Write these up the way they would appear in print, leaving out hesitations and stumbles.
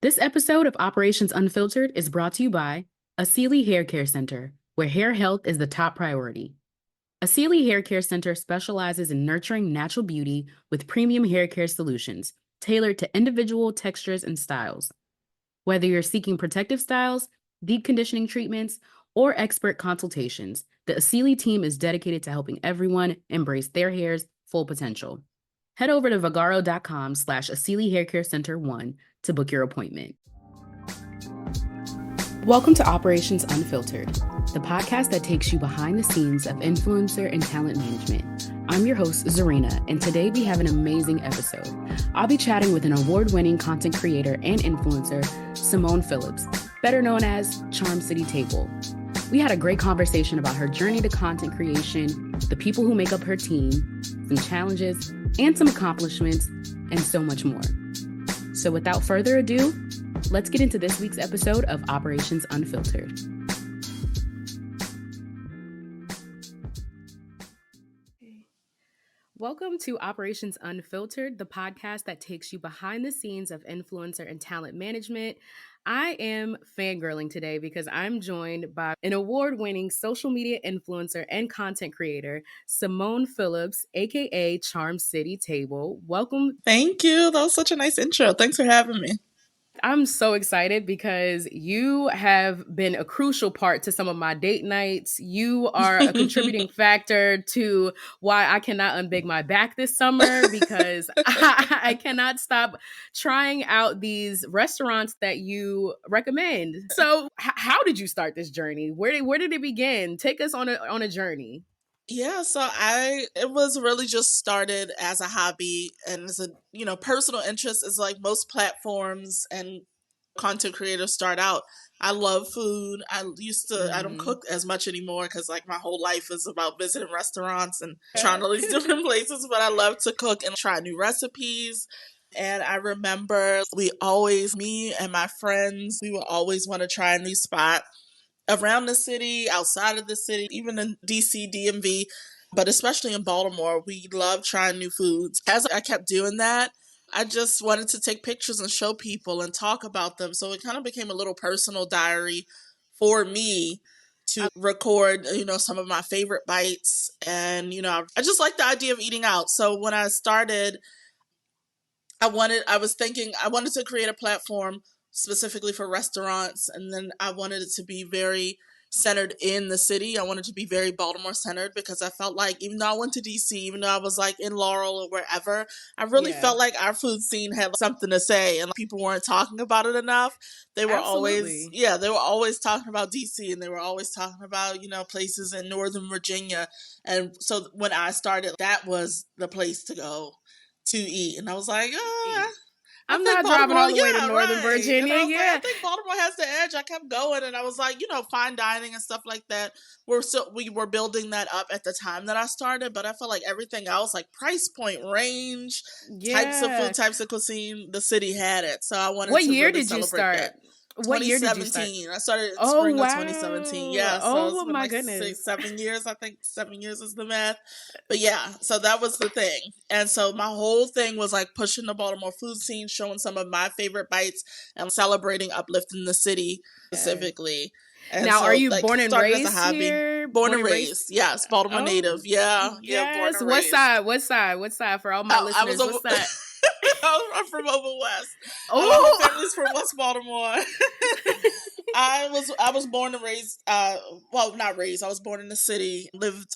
This episode of Operations Unfiltered is brought to you by Asili Hair Care Center, where hair health is the top priority. Asili Hair Care Center specializes in nurturing natural beauty with premium hair care solutions tailored to individual textures and styles. Whether you're seeking protective styles, deep conditioning treatments, or expert consultations, the Asili team is dedicated to helping everyone embrace their hair's full potential. Head over to vagaro.com/Asili Hair Care Center 1 to book your appointment. Welcome to Operations Unfiltered, the podcast that takes you behind the scenes of influencer and talent management. I'm your host, Zuryna, and today we have an amazing episode. I'll be chatting with an award-winning content creator and influencer, Simone Phillips, better known as Charm City Table. We had a great conversation about her journey to content creation, the people who make up her team, some challenges, and some accomplishments, and so much more. So without further ado, let's get into this week's episode of Operations Unfiltered. Welcome to Operations Unfiltered, the podcast that takes you behind the scenes of influencer and talent management. I am fangirling today because I'm joined by an award-winning social media influencer and content creator, Simone Phillips, aka Charm City Table. Welcome. Thank you. That was such a nice intro. Thanks for having me. I'm so excited because you have been a crucial part to some of my date nights. You are a contributing factor to why I cannot unbig my back this summer because I cannot stop trying out these restaurants that you recommend. So how did you start this journey? Where did it begin? Take us on a journey. Yeah, so it was really just started as a hobby and as a, personal interest is like most platforms and content creators start out. I love food. I don't cook as much anymore because like my whole life is about visiting restaurants and trying all these different places, but I love to cook and try new recipes. And I remember me and my friends, we would always want to try a new spot around the city, outside of the city, even in DC, DMV, but especially in Baltimore, we love trying new foods. As I kept doing that, I just wanted to take pictures and show people and talk about them. So it kind of became a little personal diary for me to record, some of my favorite bites. And, I just like the idea of eating out. So when I started, I wanted to create a platform specifically for restaurants, and then I wanted it to be very centered in the city. I wanted to be very Baltimore centered because I felt like even though I went to DC, even though I was like in Laurel or wherever, I really felt like our food scene had something to say and people weren't talking about it enough. They were always talking about DC, and they were always talking about, places in Northern Virginia. And so when I started, that was the place to go to eat. And I was like, I'm not driving all the way to Northern Virginia. And I think Baltimore has the edge. I kept going, and I was like, fine dining and stuff like that. We were building that up at the time that I started, but I felt like everything else, like price point, range, types of food, types of cuisine, the city had it. So I wanted What to year really did you celebrate start? that. What year did you 2017. start? I started in spring of 2017. Yeah. So it's been my like goodness. 7 years. I think 7 years is the math. But yeah, so that was the thing. And so my whole thing was like pushing the Baltimore food scene, showing some of my favorite bites and celebrating uplifting the city specifically. And now, so, are you born and raised here? Born and raised. Yes, Baltimore native. Yeah. Yes. Yeah, born and What raised. side? What side for all my listeners? What side? I'm from over west. My family's from West Baltimore. I was born and raised. Not raised. I was born in the city. Lived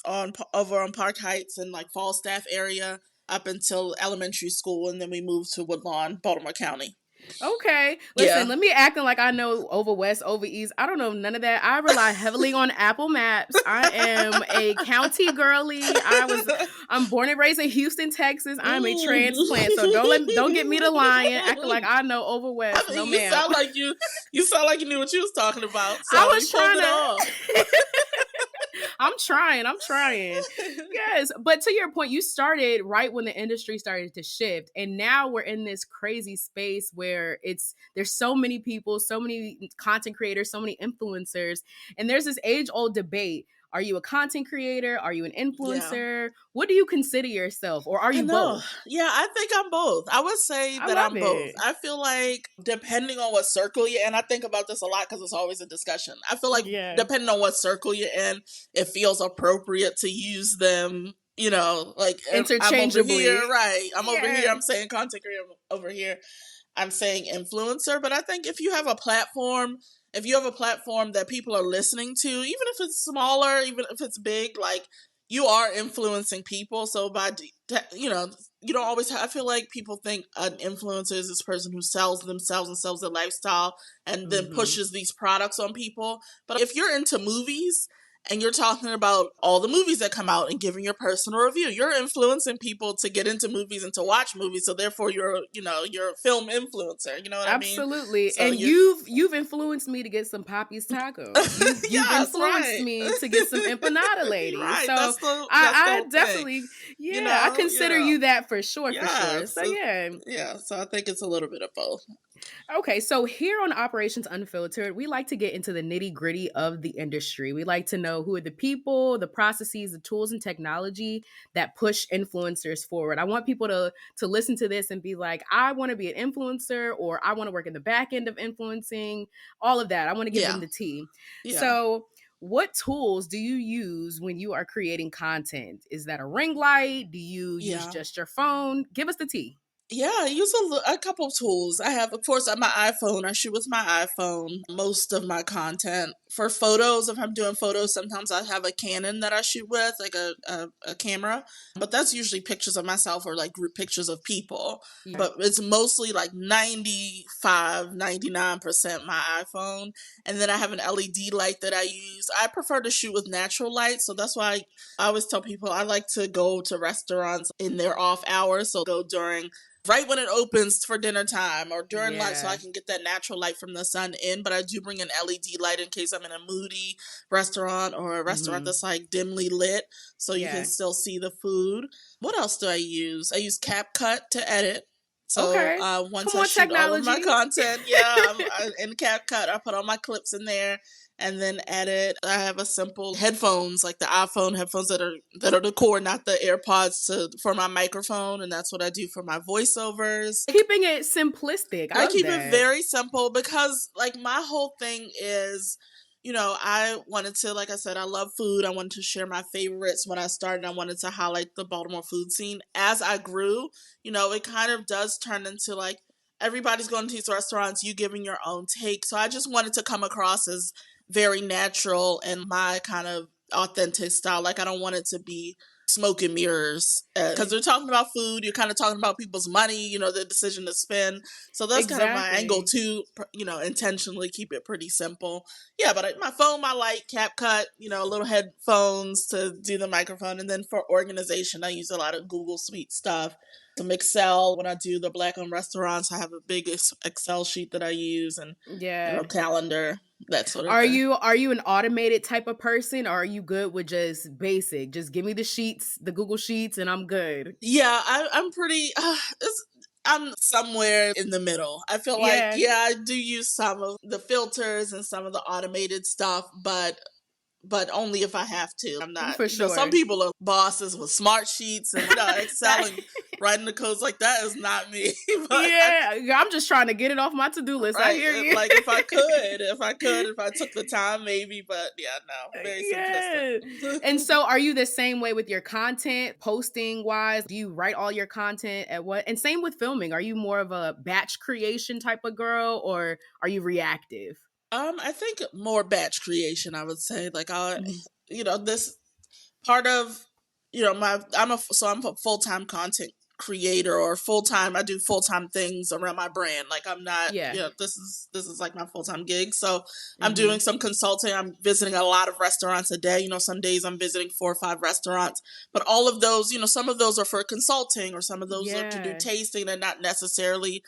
over on Park Heights and like Falstaff area up until elementary school, and then we moved to Woodlawn, Baltimore County. Okay. Listen, let me acting like I know over west, over east. I don't know none of that. I rely heavily on Apple Maps. I am a county girly. I'm born and raised in Houston, Texas. I'm a transplant. So don't get me to lying, acting like I know over west. No, ma'am. You sound like you knew what you was talking about. So I was trying to. I'm trying. Yes. But to your point, you started right when the industry started to shift. And now we're in this crazy space where there's so many people, so many content creators, so many influencers. And there's this age-old debate. Are you a content creator? Are you an Yeah. influencer? What do you consider yourself? Or are I you know. both? Yeah, I think I'm both. I would say I that love I'm both. it. I feel like depending on what circle you're in, I think about this a lot because it's always a discussion. I feel like Yeah. depending on what circle you're in, it feels appropriate to use them. Like I'm over Interchangeably. here, right? I'm over here. Yeah. I'm saying content creator over here. I'm saying influencer, but I think if you have a platform that people are listening to, even if it's smaller, even if it's big, like you are influencing people. So you don't always I feel like people think an influencer is this person who sells themselves and sells their lifestyle and then Mm-hmm. pushes these products on people. But if you're into movies and you're talking about all the movies that come out and giving your personal review, you're influencing people to get into movies and to watch movies. So therefore you're a film influencer. You know what I mean? Absolutely. So And you're you've influenced me to get some Poppy's tacos. You've yes, influenced right. me to get some empanada lady. Right. So That's the I whole thing. definitely, yeah, I consider Yeah. you that for sure, for sure. Yes. So yeah. Yeah. So I think it's a little bit of both. Okay, so here on Operations Unfiltered, we like to get into the nitty gritty of the industry. We like to know who are the people, the processes, the tools, and technology that push influencers forward. I want people to listen to this and be like, I want to be an influencer, or I want to work in the back end of influencing, all of that. I want to give them Yeah. the tea. Yeah. So, what tools do you use when you are creating content? Is that a ring light? Do you use Yeah. just your phone? Give us the tea. Yeah, I use a couple of tools. I have, of course, on my iPhone. I shoot with my iPhone most of my content. For photos, if I'm doing photos, sometimes I have a Canon that I shoot with, like a camera. But that's usually pictures of myself or like group pictures of people. Yeah. But it's mostly like 99% my iPhone. And then I have an LED light that I use. I prefer to shoot with natural light. So that's why I always tell people I like to go to restaurants in their off hours. So go during right when it opens for dinner time or during lunch so I Yeah. can get that natural light from the sun in. But I do bring an LED light in case I'm in a moody restaurant or a restaurant Mhm. that's like dimly lit so you can Yeah. still see the food. What else do I use? I use CapCut to edit. So Okay. once Come I on, shoot all of my technology. content, in CapCut, I put all my clips in there and then edit. I have a simple headphones, like the iPhone headphones that are the core, not the AirPods for my microphone, and that's what I do for my voiceovers. Keeping it simplistic. I I love keep it that. very simple because like my whole thing is, I wanted to, like I said, I love food. I wanted to share my favorites when I started. I wanted to highlight the Baltimore food scene. As I grew, it kind of does turn into like everybody's going to these restaurants, you giving your own take. So I just wanted to come across as very natural and my kind of authentic style. Like I don't want it to be smoke and mirrors because they're talking about food. You're kind of talking about people's money, the decision to spend. So that's kind of my angle Exactly. too, intentionally keep it pretty simple. Yeah, but my phone, my light, CapCut, little headphones to do the microphone. And then for organization, I use a lot of Google Suite stuff. Some Excel when I do the Black owned restaurants. I have a big Excel sheet that I use and, Yeah. calendar, that sort of Are thing. you an automated type of person, or are you good with just basic? Just give me the sheets, the Google Sheets, and I'm good. Yeah, I'm pretty. I'm somewhere in the middle. I feel like, Yeah, yeah, I do use some of the filters and some of the automated stuff, but only if I have to. I'm not, for some sure. people are bosses with smart sheets and Excel and writing the codes like that is not me. But Yeah, I'm just trying to get it off my to-do list. I right, hear you. like if I took the time, maybe, but yeah, no, very Yeah. simplistic. And so are you the same way with your content posting wise? Do you write all your content at what? And same with filming. Are you more of a batch creation type of girl, or are you reactive? I think more batch creation. I would say, like, Mhm. this part of I'm a full-time content creator or full-time. I do full-time things around my brand. Like I'm not, Yeah. this is like my full-time gig. So I'm doing Hmm. some consulting. I'm visiting a lot of restaurants a day. Some days I'm visiting 4 or 5 restaurants, but all of those, some of those are for consulting or some of those are to do Yeah. tasting and not necessarily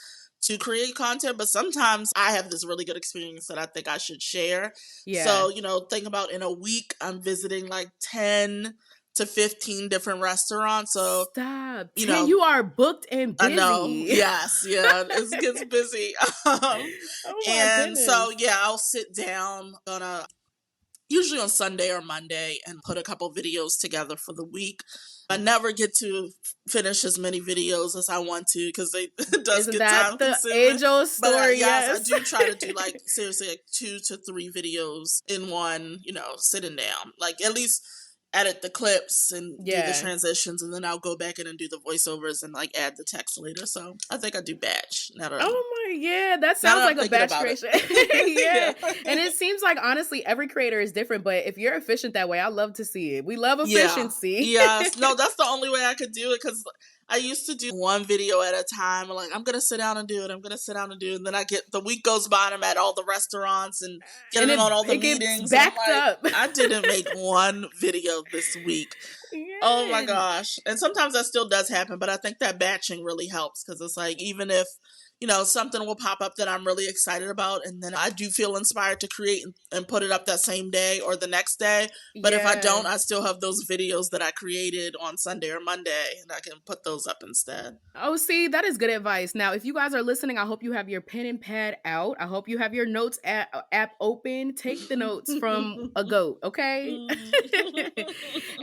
to create content, but sometimes I have this really good experience that I think I should share. Yeah. So, think about in a week, I'm visiting like 10 to 15 different restaurants. So, Stop. you 10, know, you are booked and I know. busy. Yes. Yeah. It gets busy. Um, Oh my and so, goodness. yeah, I'll sit down on usually on Sunday or Monday, and put a couple videos together for the week. I never get to finish as many videos as I want to because it does Isn't get that time the consuming. age-old But story? yes, I Yes. do try to do like seriously like 2 to 3 videos in one, sitting down. Like at least edit the clips and do the Yeah. transitions, and then I'll go back in and do the voiceovers and like add the text later. So I think I do batch. Yeah, that sounds like a batch creation. Yeah. And it seems like honestly every creator is different, but if you're efficient that way, I love to see it. We love efficiency. Yes. No, that's the only way I could do it, because I used to do one video at a time. Like, I'm going to sit down and do it. I'm going to sit down and do it. And then the week goes by and I'm at all the restaurants and getting on all the meetings. Backed and I'm like, up. I didn't make one video this week. Yeah. Oh my gosh. And sometimes that still does happen, but I think that batching really helps, because it's like, even if something will pop up that I'm really excited about, and then I do feel inspired to create and put it up that same day or the next day. But if I don't, I still have those videos that I created on Sunday or Monday, and I can put those up instead. Oh, see, that is good advice. Now, if you guys are listening, I hope you have your pen and pad out. I hope you have your notes app open. Take the notes from a goat, okay?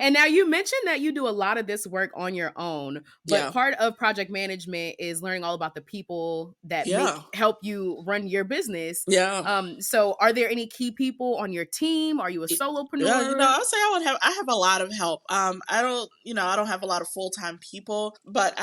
And now you mentioned that you do a lot of this work on your own, but part of project management is learning all about the people that help you run your business. So are there any key people on your team? Are you a solopreneur? Yeah, I'll say I have a lot of help. I don't have a lot of full-time people, but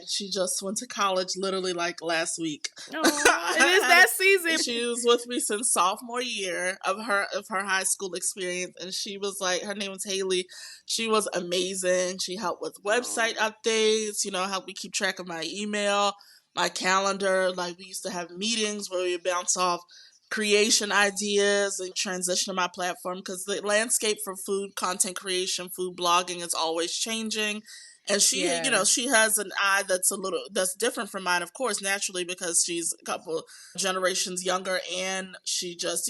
she just went to college literally like last week. Oh, it is that season. She was with me since sophomore year of her high school experience, and she was like, her name was Haley. She was amazing. She helped with website updates, helped me keep track of my email, my calendar. Like, we used to have meetings where we would bounce off creation ideas and transition to my platform, because the landscape for food content creation, food blogging is always changing. And she, she has an eye that's different from mine, of course, naturally, because she's a couple generations younger, and she just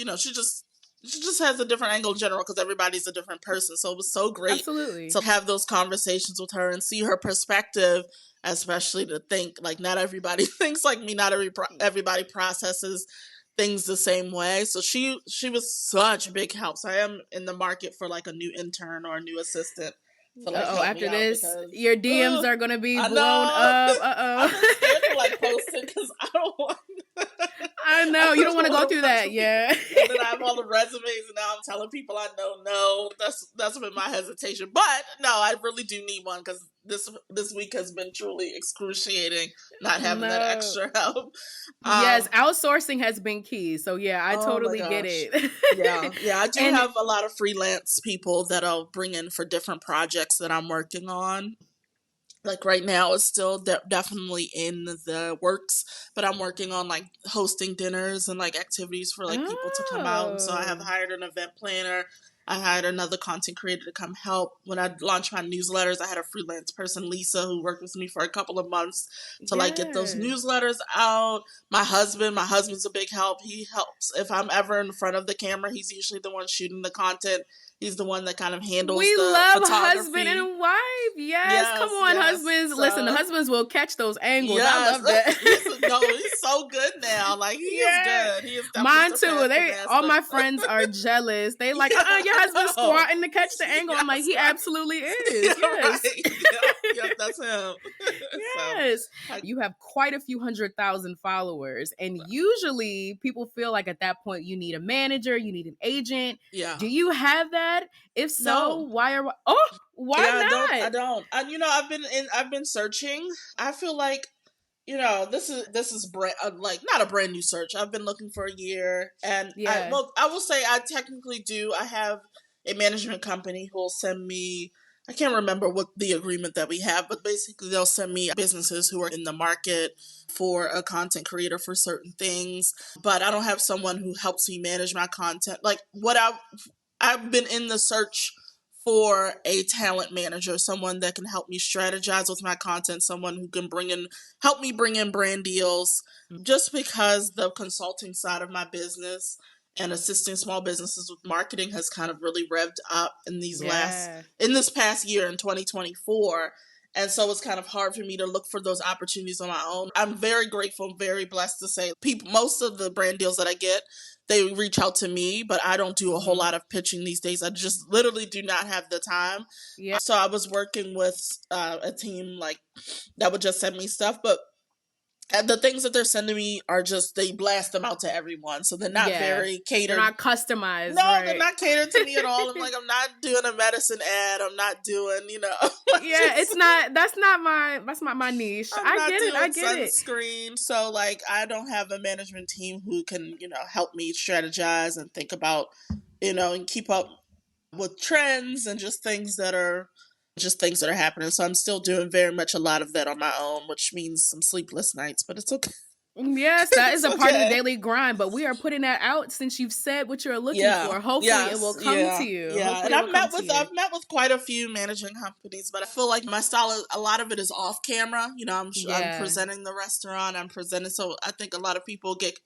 has a different angle in general, because everybody's a different person. So it was so great to have those conversations with her and see her perspective, especially to think like not everybody thinks like me, not everybody processes things the same way. So she was such a big help. So I am in the market for like a new intern or a new assistant. So after this, your DMs are gonna be blown up. I'm scared to like post it because I don't want. I know you don't want to go through that, yeah. And then I have all the resumes, and now I'm telling people I know. No, that's been my hesitation. But no, I really do need one, because this week has been truly excruciating not having that extra help. Yes, outsourcing has been key. So yeah, I totally get it. Yeah, I do have a lot of freelance people that I'll bring in for different projects that I'm working on. Like right now, it's still definitely in the works, but I'm working on like hosting dinners and like activities for like people to come out. So I have hired an event planner. I hired another content creator to come help. When I launched my newsletters, I had a freelance person, Lisa, who worked with me for a couple of months to like get those newsletters out. My husband's a big help. He helps. If I'm ever in front of the camera, he's usually the one shooting the content. He's the one that kind of handles the photography. Husband and wife. Yes, come on, husbands. So, listen, the husbands will catch those angles. I love that. He's so good now. Like, he is good. He is mine too. All my friends are jealous. They like, your husband's squatting to catch the angle. I'm like, he absolutely is. Yes. Right. That's him. Yes. So, you have quite a few 100,000 followers. And usually people feel like at that point you need a manager, you need an agent. Yeah. Do you have that? If so, no. why not? I don't. I've been searching. I feel like, this is like not a brand new search. I've been looking for a year, and I will say I technically do. I have a management company who will send me. I can't remember what the agreement that we have, but basically they'll send me businesses who are in the market for a content creator for certain things. But I don't have someone who helps me manage my content. Like I've been in the search for a talent manager, someone that can help me strategize with my content, someone who can help me bring in brand deals, just because the consulting side of my business and assisting small businesses with marketing has kind of really revved up in this past year in 2024. And so it's kind of hard for me to look for those opportunities on my own. I'm very grateful, very blessed to say most of the brand deals that I get, they reach out to me, but I don't do a whole lot of pitching these days. I just literally do not have the time. Yeah. So I was working with a team like that would just send me stuff, but and the things that they're sending me are just, they blast them out to everyone. So they're not very catered. They're not customized. No, right? They're not catered to me at all. I'm like, I'm not doing a medicine ad. I'm not doing, it's not, that's not my niche. I get it. Sunscreen. So like, I don't have a management team who can, help me strategize and think about, and keep up with trends and just things that are happening. So I'm still doing very much a lot of that on my own, which means some sleepless nights, but it's okay. Yes, that is a part of the daily grind, but we are putting that out since you've said what you're looking for. Hopefully it will come to you. Yeah, and I've met with quite a few managing companies, but I feel like my style, a lot of it is off camera. I'm presenting the restaurant, so I think a lot of people get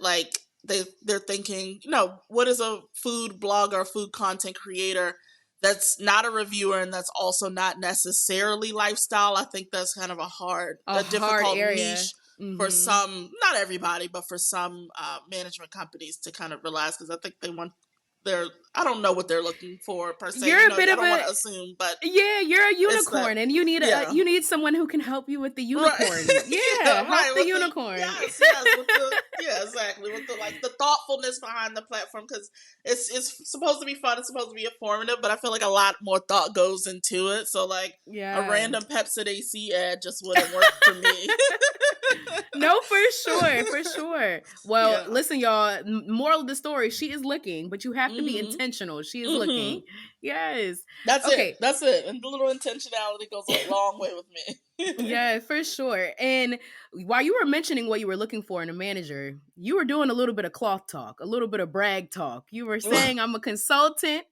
like, they're thinking, what is a food blogger or food content creator that's not a reviewer and that's also not necessarily lifestyle? I think that's kind of a difficult area. niche for some, not everybody, but for some management companies to kind of realize, because I think I don't know what they're looking for per se. You're a bit I of don't want to assume, but you're a unicorn, and you need someone who can help you with the unicorn. Right. Help the unicorn. Exactly. With the thoughtfulness behind the platform, because it's supposed to be fun. It's supposed to be informative, but I feel like a lot more thought goes into it. So like a random Pepsi AC ad just wouldn't work for me. No, for sure. Well, listen, y'all, moral of the story, she is looking, but you have to be intentional. She is looking. Yes. That's it. And the little intentionality goes a long way with me. Yeah, for sure. And while you were mentioning what you were looking for in a manager, you were doing a little bit of cloth talk, a little bit of brag talk. You were saying, I'm a consultant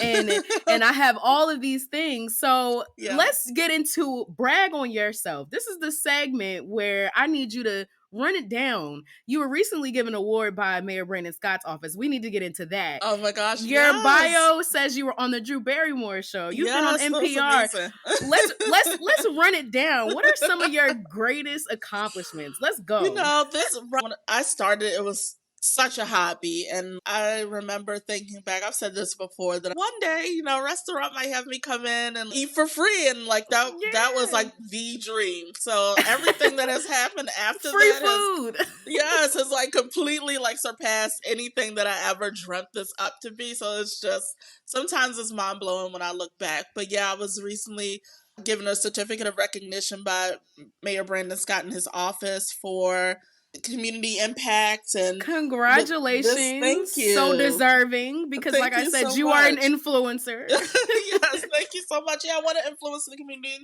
and I have all of these things. So let's get into brag on yourself. This is the segment where I need you to run it down. You were recently given an award by Mayor Brandon Scott's office. We need to get into that. Oh my gosh. Your bio says you were on the Drew Barrymore show. You've been on NPR. Let's run it down. What are some of your greatest accomplishments? Let's go. When I started, it was such a hobby, and I remember thinking back, I've said this before, that one day, a restaurant might have me come in and eat for free, and like that was like the dream. So everything that has happened after free that food has like completely like surpassed anything that I ever dreamt this up to be. So it's just, sometimes it's mind-blowing when I look back. But I was recently given a certificate of recognition by Mayor Brandon Scott in his office for community impact, and congratulations. Thank you. So deserving, because like I said, you are an influencer. Yes, thank you so much. I want to influence the community.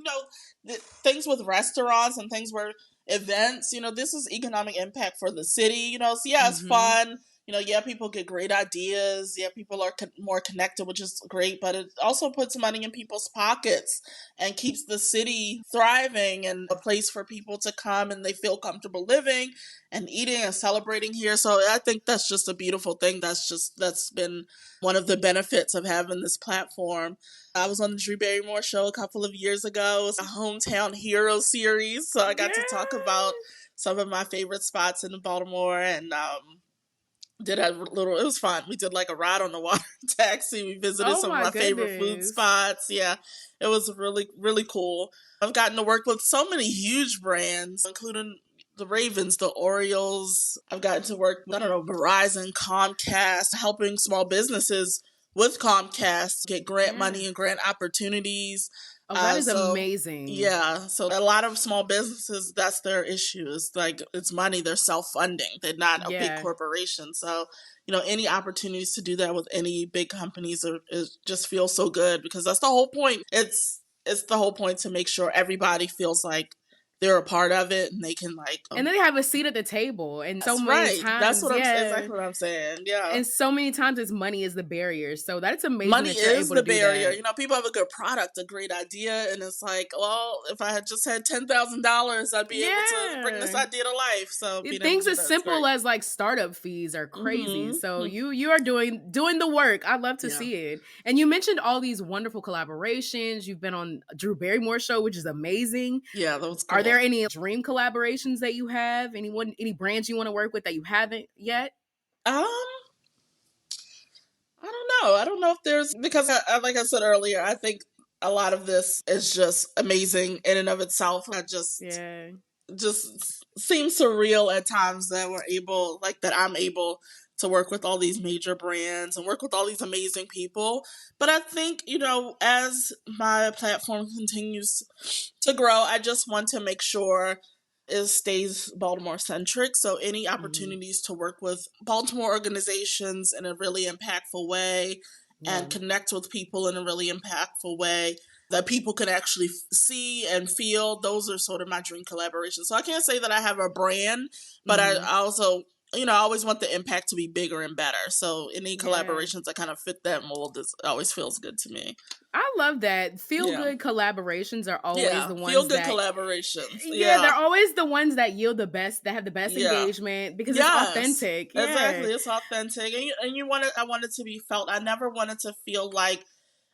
Things with restaurants and things where events, this is economic impact for the city, so it's fun. People get great ideas. People are more connected, which is great, but it also puts money in people's pockets and keeps the city thriving and a place for people to come and they feel comfortable living and eating and celebrating here. So I think that's just a beautiful thing. That's been one of the benefits of having this platform. I was on the Drew Barrymore show a couple of years ago. It was a Hometown Hero series. So I got to talk about some of my favorite spots in Baltimore, and it was fun. We did like a ride on the water taxi. We visited some of my favorite food spots. Yeah, it was really, really cool. I've gotten to work with so many huge brands, including the Ravens, the Orioles. I've gotten to work with, Verizon, Comcast, helping small businesses with Comcast get grant money and grant opportunities. Oh, that is amazing. Yeah. So a lot of small businesses, that's their issue. It's like, it's money. They're self-funding. They're not a big corporation. So, any opportunities to do that with any big companies just feels so good, because that's the whole point. It's the whole point, to make sure everybody feels like they're a part of it and they can like and then they have a seat at the table, and so that's many right. times, That's what yeah, exactly what I'm saying. Yeah. and so many times it's money is the barrier. So that's amazing Money that you're is able the to do barrier. that. You know, people have a good product, a great idea, and it's like, well, if I had just had $10,000, I'd be able to bring this Yeah. idea to life. So being able to Things do as that's simple great. as like startup fees are crazy. So Mm-hmm. you are doing the work. I love to Yeah. see it. And you mentioned all these wonderful collaborations. You've been on Drew Barrymore show, which is amazing. Yeah, that was cool. Are there any dream collaborations that you have? Any brands you want to work with that you haven't yet? I don't know. I don't know if there's, because like I said earlier, I think a lot of this is just amazing in and of itself. I just seems surreal at times that I'm able to work with all these major brands and work with all these amazing people. But I think, you know, as my platform continues to grow, I just want to make sure it stays Baltimore centric. So any opportunities to work with Baltimore organizations in a really impactful way and connect with people in a really impactful way that people can actually see and feel, those are sort of my dream collaborations. So I can't say that I have a brand, but I also, you know, I always want the impact to be bigger and better. So any collaborations that kind of fit that mold always feels good to me. I love that. Feel-good collaborations are always the ones feel-good that... collaborations. Yeah, they're always the ones that yield the best, that have the best engagement, because it's authentic. Yeah. Exactly. It's authentic. And I want it to be felt. I never wanted to feel like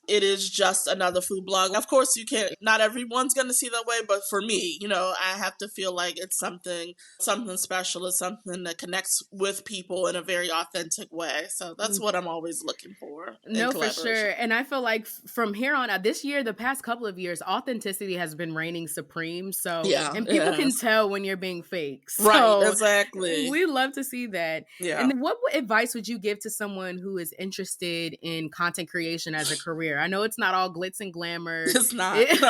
it is just another food blog. Of course, you can't, not everyone's going to see that way, but for me, you know, I have to feel like it's something special. It's something that connects with people in a very authentic way. So that's what I'm always looking for. No, for sure. And I feel like from here on out, this year, the past couple of years, authenticity has been reigning supreme. So, and people can tell when you're being fake. So right, exactly. We love to see that. Yeah. And what advice would you give to someone who is interested in content creation as a career? I know it's not all glitz and glamour. It's not. No.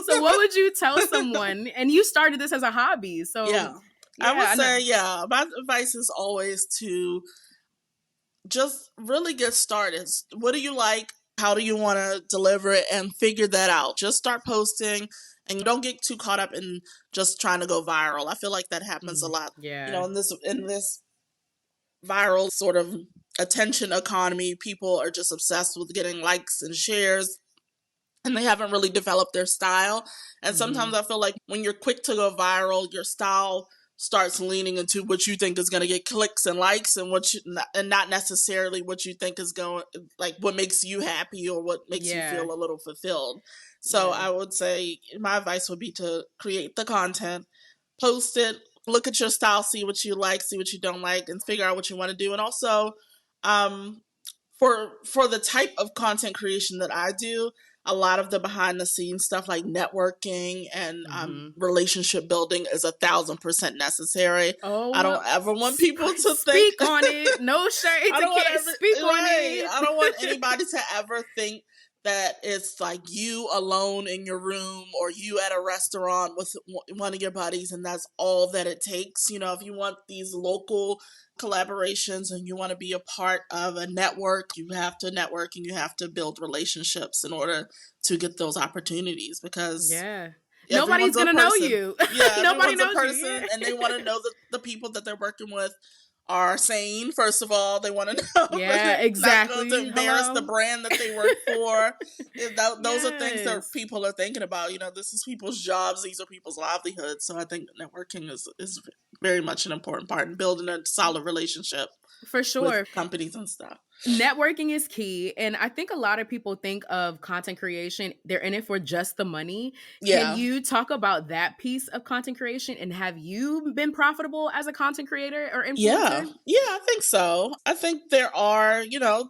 So what would you tell someone? And you started this as a hobby. So I would say, my advice is always to just really get started. What do you like? How do you want to deliver it? And figure that out. Just start posting, and don't get too caught up in just trying to go viral. I feel like that happens a lot. Yeah. You know, in this viral sort of attention economy, people are just obsessed with getting likes and shares, and they haven't really developed their style. And sometimes I feel like when you're quick to go viral, your style starts leaning into what you think is going to get clicks and likes, and and not necessarily what you think is going, like what makes you happy or what makes you feel a little fulfilled. So I would say my advice would be to create the content, post it, look at your style, see what you like, see what you don't like, and figure out what you want to do. And also, for the type of content creation that I do, a lot of the behind the scenes stuff like networking and relationship building is 1,000% necessary. I don't ever want people to speak on it. No shade. Speak on it. I don't want anybody to ever think that it's like you alone in your room or you at a restaurant with one of your buddies and that's all that it takes. You know, if you want these local collaborations and you want to be a part of a network, you have to network and you have to build relationships in order to get those opportunities, because nobody's gonna know you. Nobody knows a person, and they want to know that the people that they're working with are sane. First of all, they want to know. Exactly. Not going to embarrass the brand that they work for. Those are things that people are thinking about. You know, this is people's jobs. These are people's livelihoods. So I think networking is very much an important part in building a solid relationship. For sure. With companies and stuff. Networking is key. And I think a lot of people think of content creation, they're in it for just the money. Can you talk about that piece of content creation, and have you been profitable as a content creator or influencer? Yeah, I think so. I think there are, you know,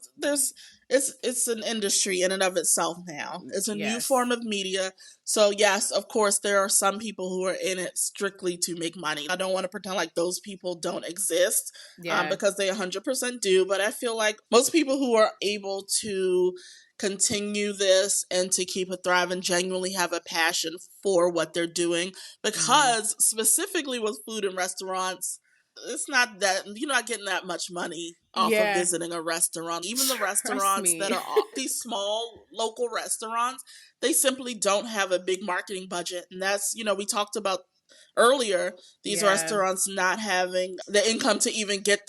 it's an industry in and of itself now. It's a new form of media. So yes, of course, there are some people who are in it strictly to make money. I don't want to pretend like those people don't exist, because they 100% do. But I feel like most people who are able to continue this and to keep it thriving genuinely have a passion for what they're doing, because specifically with food and restaurants, it's not that you're not getting that much money off of visiting a restaurant. Even the restaurants that are these small local restaurants, they simply don't have a big marketing budget. And that's, we talked about earlier, these restaurants not having the income to even get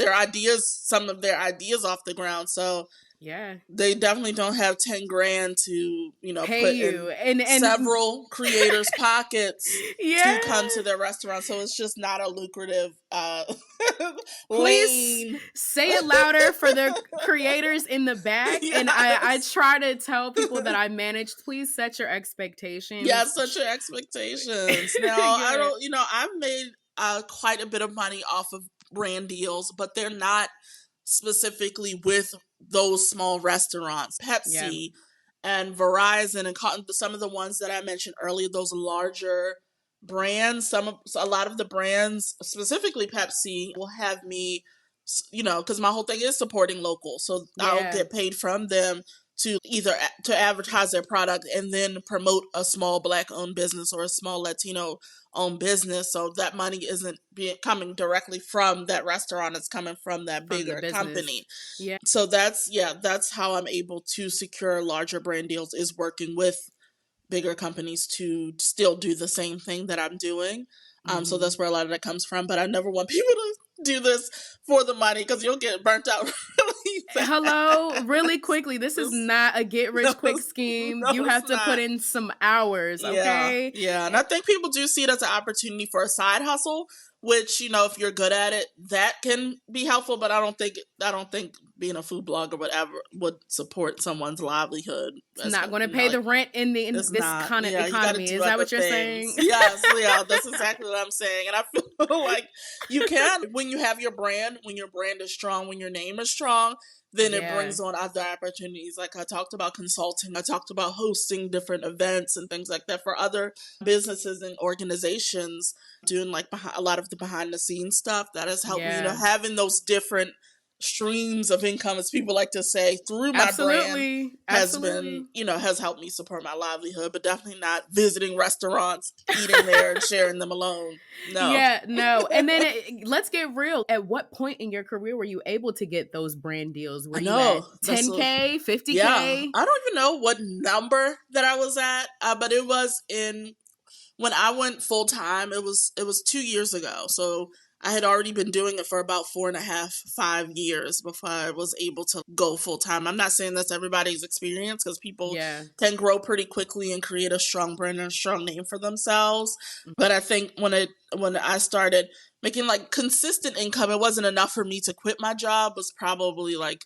some of their ideas off the ground. So they definitely don't have 10 grand to, pay put you in and several creators' pockets to come to their restaurant. So it's just not a lucrative Please lane. Say it louder for the creators in the back. Yes. And I try to tell people that I managed, please set your expectations. Yeah, set your expectations. Now, I don't, I've made quite a bit of money off of brand deals, but they're not specifically with those small restaurants. Pepsi and Verizon and some of the ones that I mentioned earlier, those larger brands, a lot of the brands, specifically Pepsi, will have me, because my whole thing is supporting local. So I'll get paid from them to either to advertise their product and then promote a small Black-owned business or a small Latino-owned business. So that money isn't coming directly from that restaurant. It's coming from that bigger company. Yeah. So that's how I'm able to secure larger brand deals, is working with bigger companies to still do the same thing that I'm doing. So that's where a lot of that comes from. But I never want people to do this for the money, because you'll get burnt out really fast. Hello, really quickly. This is not a get-rich-quick scheme. You have to put in some hours, okay? Yeah, and I think people do see it as an opportunity for a side hustle, which, if you're good at it, that can be helpful. But I don't think being a food blogger would support someone's livelihood. It's not going to pay the rent in this kind of economy. Is that what you're saying? Yes, that's exactly what I'm saying. And I feel like you can, when you have your brand, when your brand is strong, when your name is strong, then it brings on other opportunities. Like I talked about consulting, I talked about hosting different events and things like that for other businesses and organizations, doing like a lot of the behind the scenes stuff that has helped me, having those different streams of income, as people like to say, through my brand has been, has helped me support my livelihood, but definitely not visiting restaurants, eating there and sharing them alone. No. Yeah, no. And then let's get real. At what point in your career were you able to get those brand deals? Were you at 10K, 50K? Yeah, I don't even know what number that I was at, but it was when I went full time, it was 2 years ago. So I had already been doing it for about 4.5, 5 years before I was able to go full time. I'm not saying that's everybody's experience, because people can grow pretty quickly and create a strong brand and a strong name for themselves. But I think when I started making like consistent income, it wasn't enough for me to quit my job. It was probably like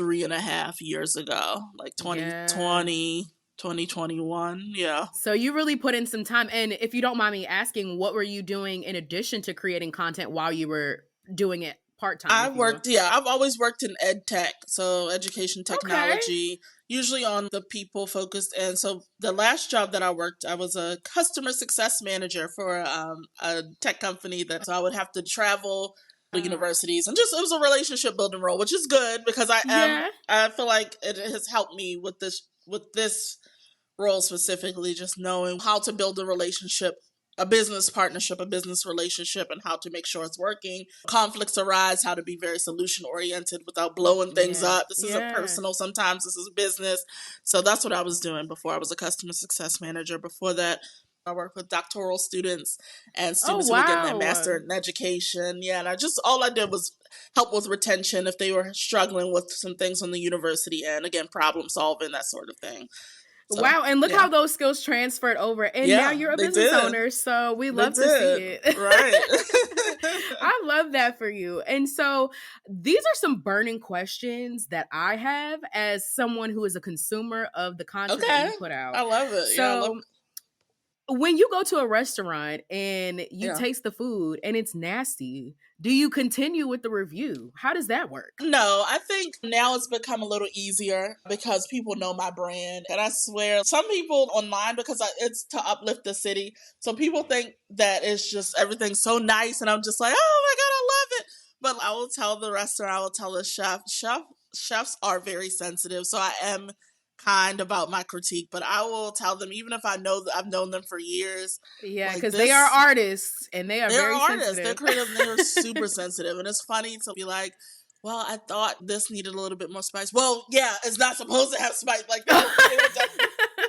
3.5 years ago, like 2020. 2021, So you really put in some time. And if you don't mind me asking, what were you doing in addition to creating content while you were doing it part-time? I've always worked in ed tech, so education technology, usually on the people focused. And so the last job that I worked, I was a customer success manager for a tech company so I would have to travel to universities, and it was a relationship building role, which is good, because I feel like it has helped me with this role specifically, just knowing how to build a relationship, a business partnership, a business relationship, and how to make sure it's working. Conflicts arise, how to be very solution oriented without blowing things up. This isn't personal. Sometimes this is business. So that's what I was doing before. I was a customer success manager. Before that, I worked with doctoral students and students who were getting their master in education. Yeah, and all I did was help with retention if they were struggling with some things on the university end. Again, problem solving, that sort of thing. So, wow, and look how those skills transferred over. And now you're a business owner, so we love to see it. Right. I love that for you. And so these are some burning questions that I have as someone who is a consumer of the content that you put out. I love it. So when you go to a restaurant and you taste the food and it's nasty, do you continue with the review? How does that work? No, I think now it's become a little easier because people know my brand. And I swear, some people online, because it's to uplift the city, so people think that it's just everything's so nice. And I'm just like, oh my God, I love it. But I will tell the restaurant, I will tell the chefs are very sensitive. So I am kind about my critique, but I will tell them, even if I know that I've known them for years. Yeah, like because they are artists and they are they're very artists, they're sensitive. creative, and they're super sensitive. And it's funny to be like, well, I thought this needed a little bit more spice. Well, yeah, it's not supposed to have spice. Like, they would definitely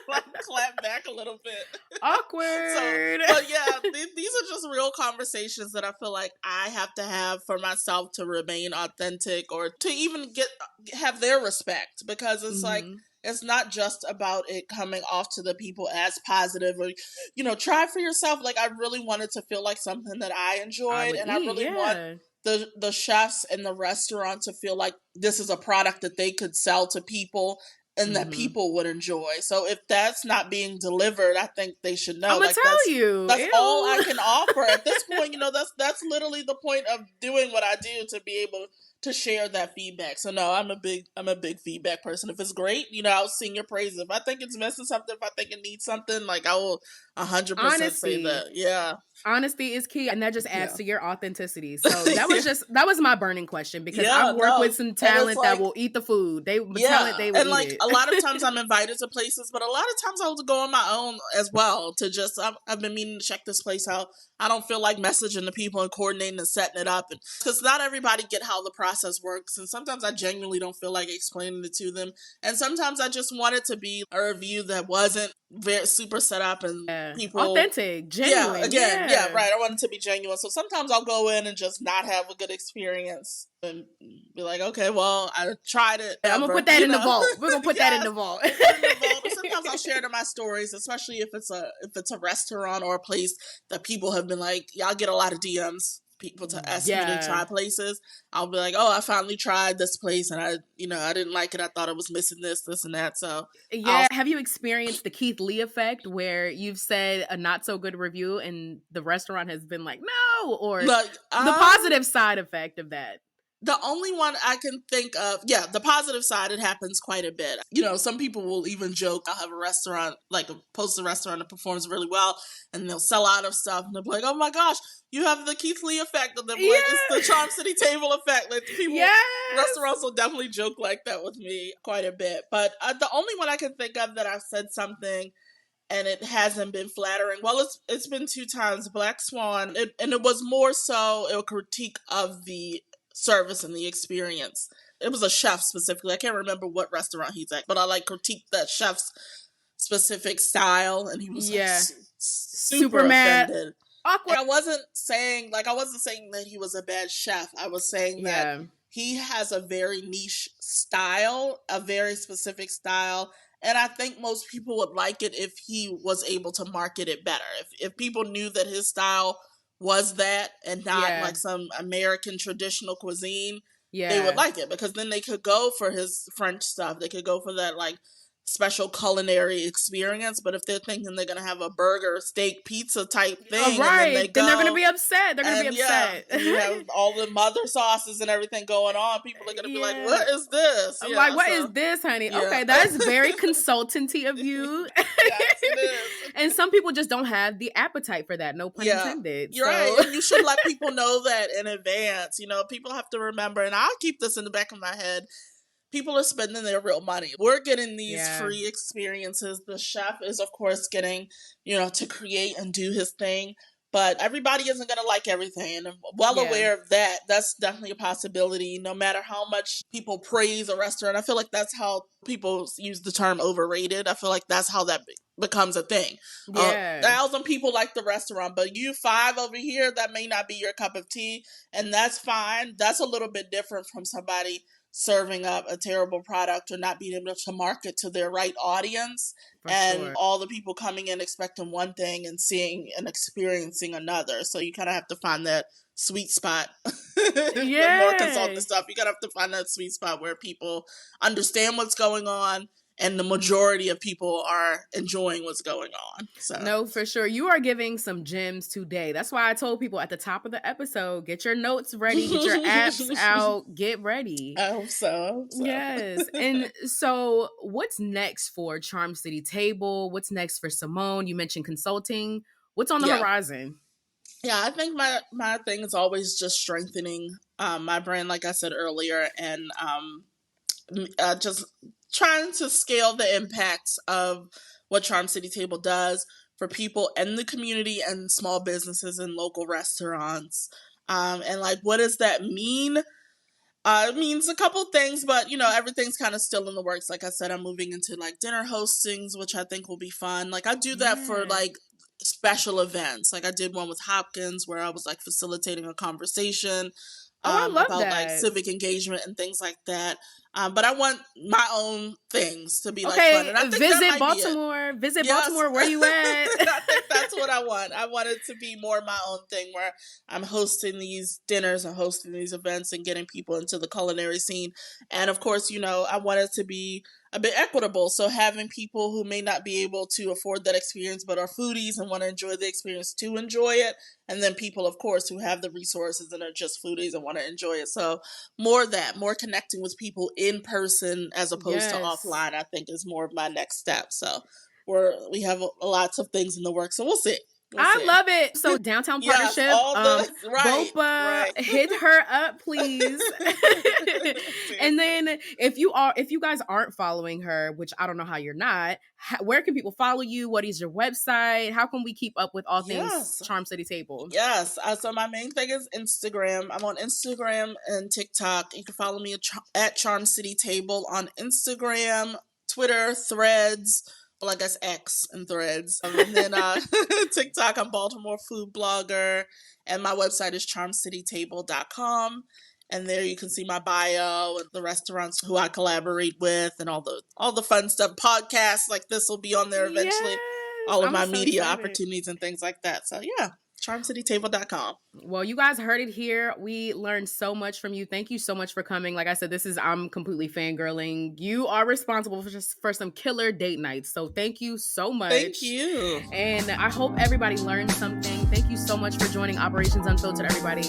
like clap back a little bit. Awkward. But yeah, these are just real conversations that I feel like I have to have for myself to remain authentic, or to even have their respect, because it's like, it's not just about it coming off to the people as positive, or, try for yourself. Like, I really wanted to feel like something that I enjoyed, and I really want the chefs and the restaurant to feel like this is a product that they could sell to people and that people would enjoy. So if that's not being delivered, I think they should know. I'm gonna tell you. That's all I can offer at this point. That's literally the point of doing what I do, to be able to share that feedback. So no, I'm a big feedback person. If it's great, I'll sing your praises. If I think it's missing something, if I think it needs something, like, I will 100% say that. Yeah. Honesty is key, and that just adds to your authenticity. So that was my burning question, because I've worked with some talent that will eat the food. Talent, they will and eat it. A lot of times I'm invited to places, but a lot of times I'll go on my own as well, to just, I've been meaning to check this place out. I don't feel like messaging the people and coordinating and setting it up, because not everybody get how the process works, and sometimes I genuinely don't feel like explaining it to them, and sometimes I just want it to be a review that wasn't very super set up, and people authentic, genuine. Yeah, right. I want it to be genuine. So sometimes I'll go in and just not have a good experience and be like, okay, well, I tried it. I'm gonna put that in the vault. We're gonna put that in the vault. Sometimes I'll share it in my stories, especially if it's a restaurant or a place that people have been like, y'all get a lot of DMs. People to ask me to try places. I'll be like, oh, I finally tried this place, and I didn't like it. I thought it was missing this and that. So have you experienced the Keith Lee effect, where you've said a not so good review and the restaurant has been like, no, or the positive side effect of that? The only one I can think of, the positive side, it happens quite a bit. Some people will even joke, I'll have a restaurant, like post a restaurant that performs really well, and they'll sell out of stuff, and they'll be like, oh my gosh, you have the Keith Lee effect. And they'll be like, it's the Charm City table effect. Like, restaurants will definitely joke like that with me quite a bit. But the only one I can think of that I've said something and it hasn't been flattering, well, it's been 2 times. Black Swan, and it was more so a critique of the service and the experience. It was a chef specifically. I can't remember what restaurant he's at, but I critiqued that chef's specific style, and he was super mad, offended. Awkward. And I wasn't saying that he was a bad chef. I was saying that he has a very niche style, a very specific style, and I think most people would like it if he was able to market it better. If people knew that his style was that, and not like some American traditional cuisine, they would like it, because then they could go for his French stuff. They could go for that special culinary experience. But if they're thinking they're gonna have a burger, steak, pizza type thing, then they're gonna be upset. They're gonna be upset. And you have all the mother sauces and everything going on. People are gonna be like, "What is this?" I'm like, "What is this, honey?" Okay, that is very consultanty of you. Yes, it is. And some people just don't have the appetite for that. No pun intended. You're right. And you should let people know that in advance. People have to remember, and I'll keep this in the back of my head. People are spending their real money. We're getting these free experiences. The chef is, of course, getting, to create and do his thing. But everybody isn't going to like everything. And I'm well aware of that. That's definitely a possibility. No matter how much people praise a restaurant, I feel like that's how people use the term overrated. I feel like that's how that becomes a thing. 1,000 people like the restaurant, but you 5 over here, that may not be your cup of tea. And that's fine. That's a little bit different from somebody serving up a terrible product or not being able to market to their right audience, all the people coming in expecting one thing and seeing and experiencing another. So you kind of have to find that sweet spot. More consultant stuff. You gotta have to find that sweet spot where people understand what's going on, and the majority of people are enjoying what's going on. So. No, for sure. You are giving some gems today. That's why I told people at the top of the episode, get your notes ready, get your apps out, get ready. I hope so. Yes. And so what's next for Charm City Table? What's next for Simone? You mentioned consulting. What's on the horizon? Yeah, I think my thing is always just strengthening my brand, like I said earlier, and just trying to scale the impacts of what Charm City Table does for people in the community and small businesses and local restaurants. And like, what does that mean? It means a couple things, but everything's kind of still in the works. Like I said, I'm moving into like dinner hostings, which I think will be fun. Like I do that for like special events. Like I did one with Hopkins where I was like facilitating a conversation about like civic engagement and things like that. But I want my own things to be like fun. And I think visit Baltimore. Visit Baltimore. Where you at? I think that's what I want. I want it to be more my own thing where I'm hosting these dinners and hosting these events and getting people into the culinary scene. And of course, I want it to be a bit equitable. So having people who may not be able to afford that experience but are foodies and want to enjoy the experience to enjoy it. And then people, of course, who have the resources and are just foodies and want to enjoy it. So more connecting with people in person as opposed to offline, I think is more of my next step. So we have lots of things in the works. So we'll see. I love it. So downtown partnership, Bopa, hit her up, please. And then if you guys aren't following her, which I don't know how you're not, where can people follow you? What is your website? How can we keep up with all things Charm City Table? Yes. So my main thing is Instagram. I'm on Instagram and TikTok. You can follow me at Charm City Table on Instagram, Twitter, Threads. Well, I guess X and Threads. And then TikTok, I'm Baltimore food blogger. And my website is charmcitytable.com. And there you can see my bio and the restaurants who I collaborate with and all the fun stuff. Podcasts like this will be on there eventually. Yes, all of my media opportunities and things like that. So yeah. charmcitytable.com. Well, you guys heard it here. We learned so much from you. Thank you so much for coming. Like I said, I'm completely fangirling. You are responsible for some killer date nights. So thank you so much. Thank you. And I hope everybody learned something. Thank you so much for joining Operations Unfiltered, everybody.